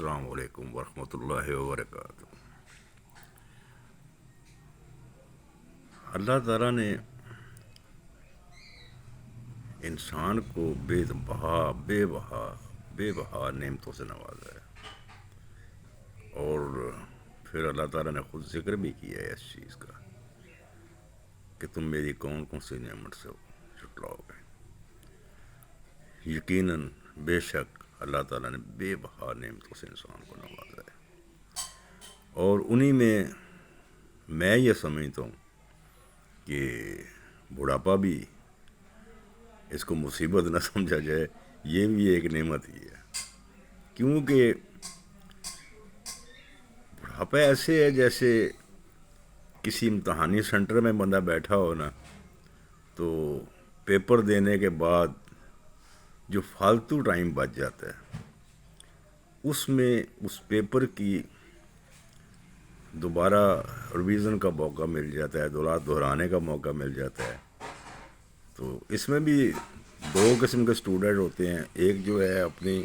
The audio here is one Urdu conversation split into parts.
السلام علیکم ورحمۃ اللہ وبرکاتہ۔ اللہ تعالیٰ نے انسان کو بے بہا نعمتوں سے نوازا ہے، اور پھر اللہ تعالیٰ نے خود ذکر بھی کیا ہے اس چیز کا کہ تم میری کون کون سی نعمت سے جھٹلاؤ گے۔ یقیناً بے شک اللہ تعالیٰ نے بے بہا نعمتوں سے انسان کو نوازا ہے، اور انہی میں یہ سمجھتا ہوں کہ بڑھاپا بھی اس کو مصیبت نہ سمجھا جائے، یہ بھی ایک نعمت ہی ہے، کیونکہ بڑھاپا ایسے ہے جیسے کسی امتحانی سینٹر میں بندہ بیٹھا ہو نا، تو پیپر دینے کے بعد جو فالتو ٹائم بچ جاتا ہے اس میں اس پیپر کی دوبارہ ریویژن کا موقع مل جاتا ہے، دہرانے کا موقع مل جاتا ہے۔ تو اس میں بھی دو قسم کے اسٹوڈنٹ ہوتے ہیں، ایک جو ہے اپنی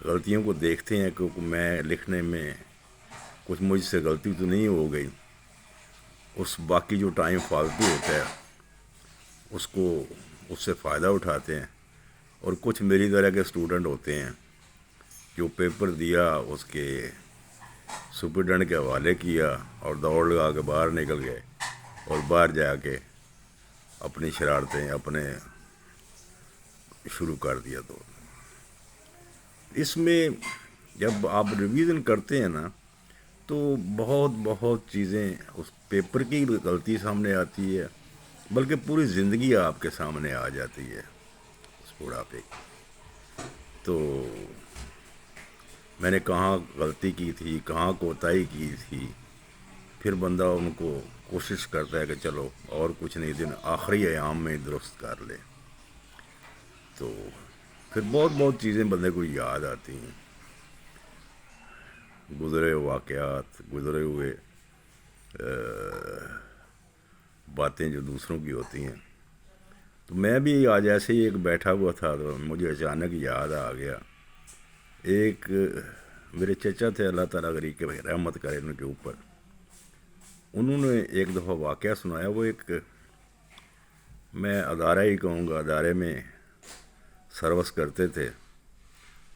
غلطیوں کو دیکھتے ہیں کہ میں لکھنے میں کچھ مجھ سے غلطی تو نہیں ہو گئی، اس باقی جو ٹائم فالتو ہوتا ہے اس سے فائدہ اٹھاتے ہیں، اور کچھ میری طرح کے اسٹوڈنٹ ہوتے ہیں جو پیپر دیا، اس کے سپرڈنٹ کے حوالے کیا اور دوڑ لگا کے باہر نکل گئے، اور باہر جا کے اپنی شرارتیں شروع کر دیا۔ تو اس میں جب آپ ریویژن کرتے ہیں نا، تو بہت چیزیں اس پیپر کی غلطی سامنے آتی ہے، بلکہ پوری زندگی آپ کے سامنے آ جاتی ہے اس بڑھاپے کی۔ تو میں نے کہاں غلطی کی تھی، کہاں کوتاہی کی تھی، پھر بندہ ان کو کوشش کرتا ہے کہ چلو اور کچھ نہیں، دن آخری ایام میں درست کر لے۔ تو پھر بہت چیزیں بندے کو یاد آتی ہیں، گزرے واقعات، گزرے ہوئے باتیں جو دوسروں کی ہوتی ہیں۔ تو میں بھی آج ایسے ہی ایک بیٹھا ہوا تھا تو مجھے اچانک یاد آ گیا، ایک میرے چچا تھے، اللہ تعالیٰ غریب کے رحمت کرے ان کے اوپر، انہوں نے ایک دفعہ واقعہ سنایا۔ وہ ایک، میں ادارہ ہی کہوں گا، ادارے میں سروس کرتے تھے،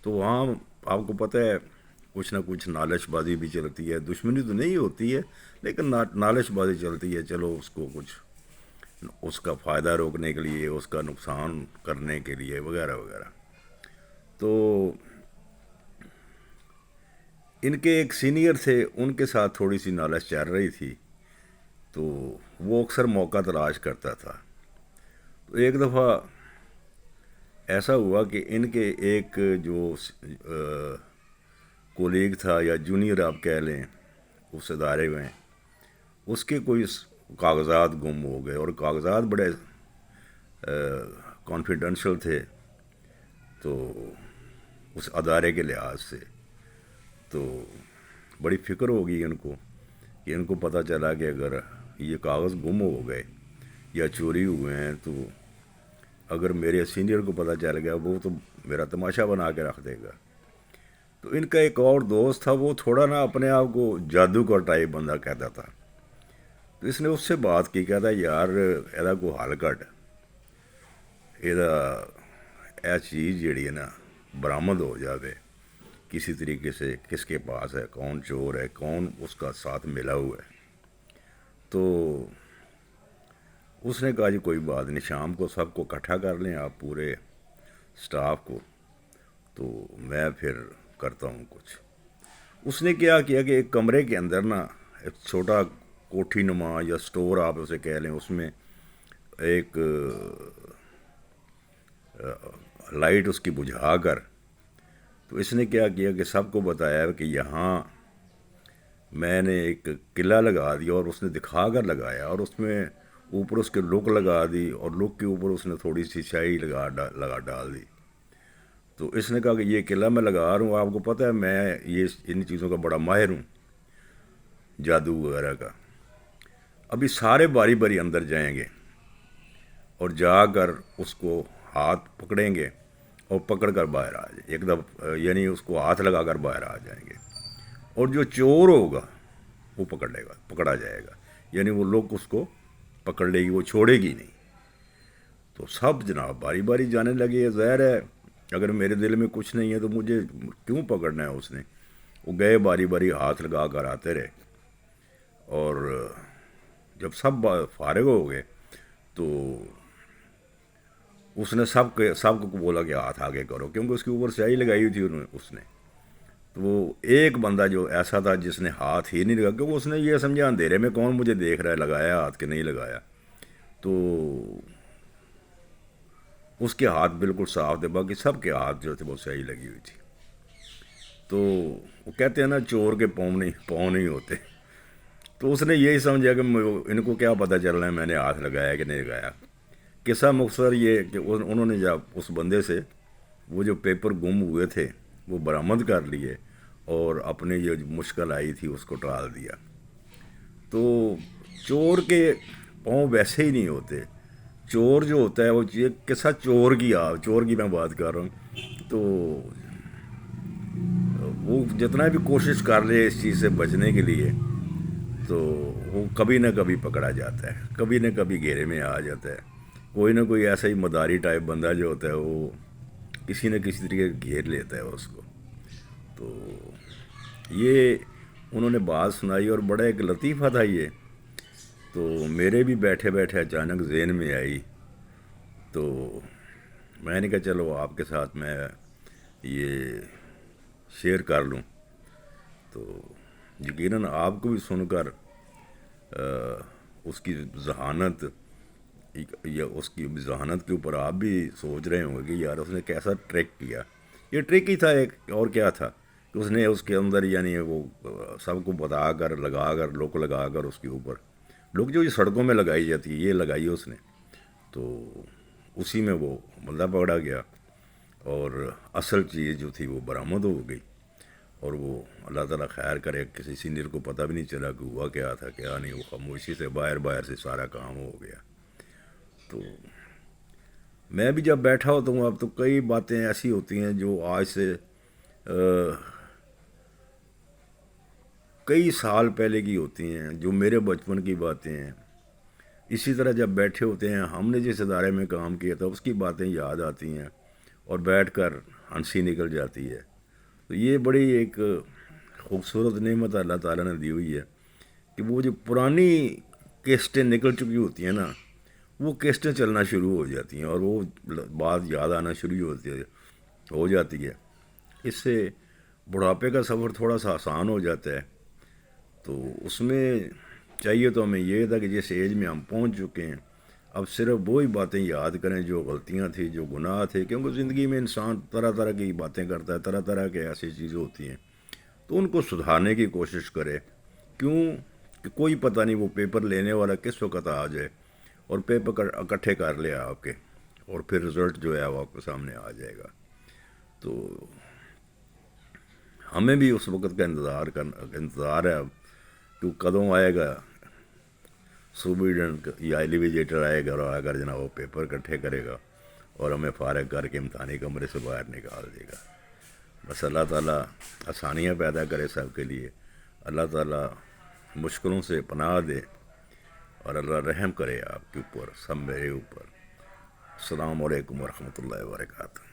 تو وہاں آپ کو پتہ ہے کچھ نہ کچھ نالش بازی بھی چلتی ہے، دشمنی تو نہیں ہوتی ہے لیکن نالش بازی چلتی ہے، چلو اس کو کچھ اس کا فائدہ روکنے کے لیے، اس کا نقصان کرنے کے لیے وغیرہ وغیرہ۔ تو ان کے ایک سینئر تھے، ان کے ساتھ تھوڑی سی نالش چل رہی تھی، تو وہ اکثر موقع تلاش کرتا تھا۔ تو ایک دفعہ ایسا ہوا کہ ان کے ایک جو کولیگ تھا یا جونیئر آپ کہہ لیں اس ادارے میں، اس کے کوئی کاغذات گم ہو گئے، اور کاغذات بڑے کانفیڈینشیل تھے تو اس ادارے کے لحاظ سے۔ تو بڑی فکر ہوگی ان کو کہ ان کو پتہ چلا کہ اگر یہ کاغذ گم ہو گئے یا چوری ہوئے ہیں تو اگر میرے سینئر کو پتہ چل گیا وہ تو میرا تماشا بنا کے رکھ دے گا۔ تو ان کا ایک اور دوست تھا، وہ تھوڑا نا اپنے آپ کو جادو کا ٹائپ بندہ کہتا تھا، تو اس نے اس سے بات کی، کہتا یار ایدا کو حل کٹ، یہ چیز جیڑی ہے نا برآمد ہو جاوے کسی طریقے سے، کس کے پاس ہے، کون چور ہے، کون اس کا ساتھ ملا ہوا ہے۔ تو اس نے کہا جی کوئی بات نہیں، شام کو سب کو اکٹھا کر لیں آپ پورے سٹاف کو، تو میں پھر کرتا ہوں کچھ۔ اس نے کیا کہ ایک کمرے کے اندر نا ایک چھوٹا کوٹھی نما یا سٹور آپ اسے کہہ لیں، اس میں ایک لائٹ اس کی بجھا کر، تو اس نے کیا کہ سب کو بتایا کہ یہاں میں نے ایک قلعہ لگا دیا، اور اس نے دکھا کر لگایا، اور اس میں اوپر اس کے لک لگا دی، اور لک کے اوپر اس نے تھوڑی سی شاہی لگا ڈال دی۔ تو اس نے کہا کہ یہ قلعہ میں لگا رہا ہوں، آپ کو پتہ ہے میں یہ ان چیزوں کا بڑا ماہر ہوں، جادو وغیرہ کا۔ ابھی سارے باری باری اندر جائیں گے اور جا کر اس کو ہاتھ پکڑیں گے اور پکڑ کر باہر آ جائے ایک دفعہ، یعنی اس کو ہاتھ لگا کر باہر آ جائیں گے، اور جو چور ہوگا وہ پکڑا جائے گا، یعنی وہ لوگ اس کو پکڑ لے گی، وہ چھوڑے گی نہیں۔ تو سب جناب باری باری جانے لگے، ظاہر ہے اگر میرے دل میں کچھ نہیں ہے تو مجھے کیوں پکڑنا ہے اس نے۔ وہ گئے باری باری ہاتھ لگا کر آتے رہے، اور جب سب فارغ ہو گئے تو اس نے سب کو بولا کہ ہاتھ آگے کرو، کیونکہ اس کے اوپر سیاہی لگائی ہوئی تھی اس نے۔ تو وہ ایک بندہ جو ایسا تھا جس نے ہاتھ ہی نہیں لگا، کیونکہ اس نے یہ سمجھا اندھیرے میں کون مجھے دیکھ رہا ہے، لگایا ہاتھ کہ نہیں لگایا۔ تو اس کے ہاتھ بالکل صاف تھے، باقی سب کے ہاتھ جو تھے وہ سیاہی لگی ہوئی تھی۔ تو وہ کہتے ہیں نا چور کے پاؤں نہیں ہوتے، تو اس نے یہی سمجھا کہ ان کو کیا پتہ چل رہا ہے میں نے ہاتھ لگایا کہ نہیں لگایا۔ قصہ مختصر یہ کہ انہوں نے جب اس بندے سے وہ جو پیپر گم ہوئے تھے وہ برآمد کر لیے، اور اپنے یہ جو مشکل آئی تھی اس کو ٹال دیا۔ تو چور کے پاؤں ویسے ہی نہیں ہوتے، چور جو ہوتا ہے وہ قصہ چور کی میں بات کر رہا ہوں۔ تو وہ جتنا بھی کوشش کر لے اس چیز سے بچنے کے لیے، تو وہ کبھی نہ کبھی پکڑا جاتا ہے، کبھی نہ کبھی گھیرے میں آ جاتا ہے۔ کوئی نہ کوئی ایسا ہی مداری ٹائپ بندہ جو ہوتا ہے وہ کسی نہ کسی طریقے گھیر لیتا ہے اس کو۔ تو یہ انہوں نے بات سنائی، اور بڑا ایک لطیفہ تھا یہ۔ تو میرے بھی بیٹھے بیٹھے اچانک ذہن میں آئی، تو میں نے کہا چلو آپ کے ساتھ میں یہ شیئر کر لوں۔ تو یقیناً آپ کو بھی سن کر اس کی ذہانت یا اس کی ذہانت کے اوپر آپ بھی سوچ رہے ہوں گے کہ یار اس نے کیسا ٹریک کیا۔ یہ ٹریک ہی تھا ایک، اور کیا تھا کہ اس نے اس کے اندر یعنی وہ سب کو بتا کر لگا کر اس کے اوپر لوگ جو یہ سڑکوں میں لگائی جاتی ہے یہ لگائی اس نے۔ تو اسی میں وہ بندہ پکڑا گیا، اور اصل چیز جو تھی وہ برآمد ہو گئی، اور وہ اللہ تعالیٰ خیر کرے کسی سینئر کو پتہ بھی نہیں چلا کہ ہوا کیا تھا کیا نہیں، وہ خاموشی سے باہر سے سارا کام ہو گیا۔ تو میں بھی جب بیٹھا ہوتا ہوں اب تو کئی باتیں ایسی ہوتی ہیں جو آج سے کئی سال پہلے کی ہوتی ہیں، جو میرے بچپن کی باتیں ہیں۔ اسی طرح جب بیٹھے ہوتے ہیں، ہم نے جس ادارے میں کام کیا تھا اس کی باتیں یاد آتی ہیں، اور بیٹھ کر ہنسی نکل جاتی ہے۔ تو یہ بڑی ایک خوبصورت نعمت اللہ تعالیٰ نے دی ہوئی ہے کہ وہ جو پرانی کیسٹیں نکل چکی ہوتی ہیں نا، وہ کیسٹیں چلنا شروع ہو جاتی ہیں، اور وہ بات یاد آنا شروع ہو جاتی ہے۔ اس سے بڑھاپے کا سفر تھوڑا سا آسان ہو جاتا ہے۔ تو اس میں چاہیے تو ہمیں یہ تھا کہ جس ایج میں ہم پہنچ چکے ہیں اب صرف وہی باتیں یاد کریں جو غلطیاں تھیں، جو گناہ تھے، کیونکہ زندگی میں انسان طرح طرح کی باتیں کرتا ہے، طرح طرح کے ایسی چیزیں ہوتی ہیں، تو ان کو سدھارنے کی کوشش کرے۔ کیوں کہ کوئی پتہ نہیں وہ پیپر لینے والا کس وقت آ جائے اور پیپر اکٹھے کر لے آپ کے، اور پھر رزلٹ جو ہے وہ آپ کے سامنے آ جائے گا۔ تو ہمیں بھی اس وقت کا انتظار ہے اب کہ کدوں آئے گا سپرڈنٹ یا ایلیویجیٹر آئے گا، اور آ کر جناب وہ پیپر اکٹھے کرے گا اور ہمیں فارغ کر کے امتحانی کمرے سے باہر نکال دے گا۔ بس اللہ تعالیٰ آسانیاں پیدا کرے سب کے لیے، اللہ تعالیٰ مشکلوں سے پناہ دے، اور اللہ رحم کرے آپ کے اوپر، سب میرے اوپر۔ السلام علیکم ورحمۃ اللہ وبرکاتہ۔